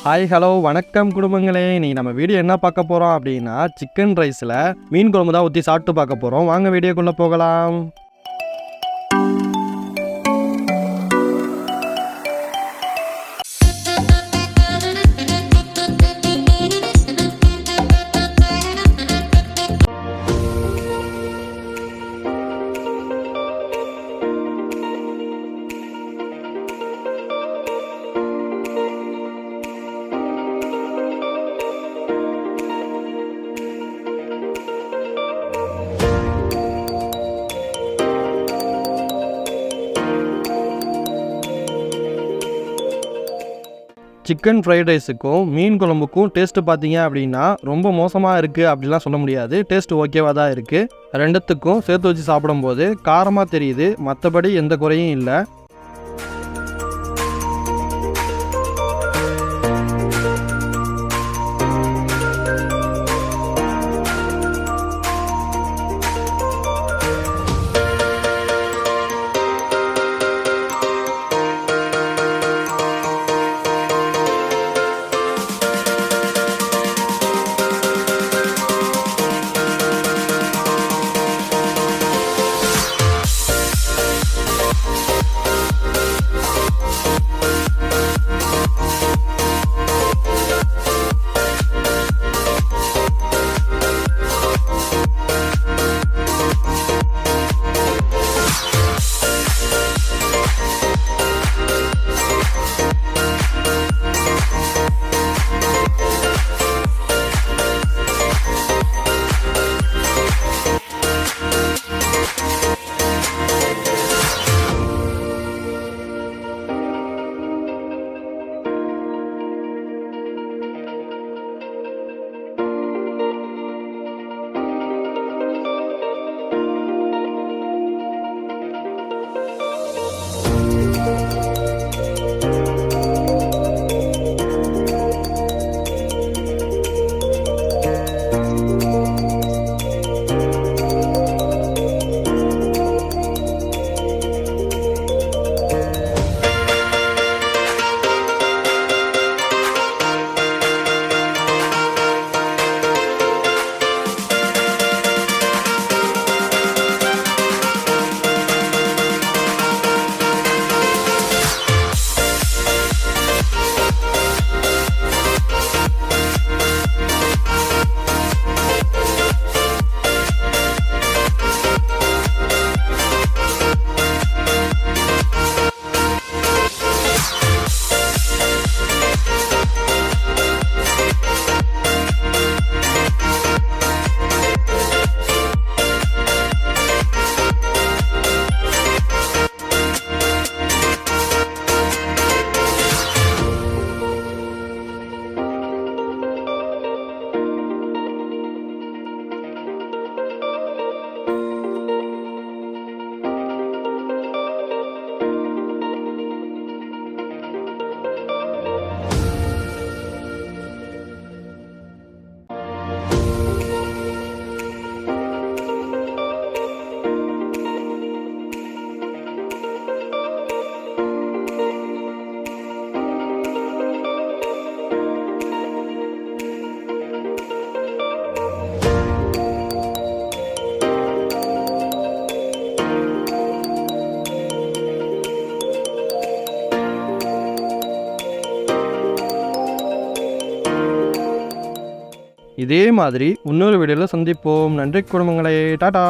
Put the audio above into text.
Hi hello வணக்கம் குடும்பங்களே. இன்னைக்கு நம்ம வீடியோ என்ன பார்க்க போகிறோம் அப்படின்னா, சிக்கன் ரைஸில் மீன் குழம்பு தான் ஊற்றி சாப்பிட்டு பார்க்க போகிறோம். வாங்க வீடியோக்குள்ளே போகலாம். சிக்கன் ஃப்ரைட் ரைஸுக்கும் மீன் குழம்புக்கும் டேஸ்ட்டு பார்த்தீங்க அப்படின்னா ரொம்ப மோசமாக இருக்குது அப்படிலாம் சொல்ல முடியாது. டேஸ்ட்டு ஓகேவாக தான் இருக்குது. ரெண்டுத்துக்கும் சேர்த்து வச்சு சாப்பிடும்போது காரமாக தெரியுது, மற்றபடி எந்த குறையும் இல்லை. இதே மாதிரி இன்னொரு வீடியோவில் சந்திப்போம். நன்றி குடும்பங்களே. டாடா.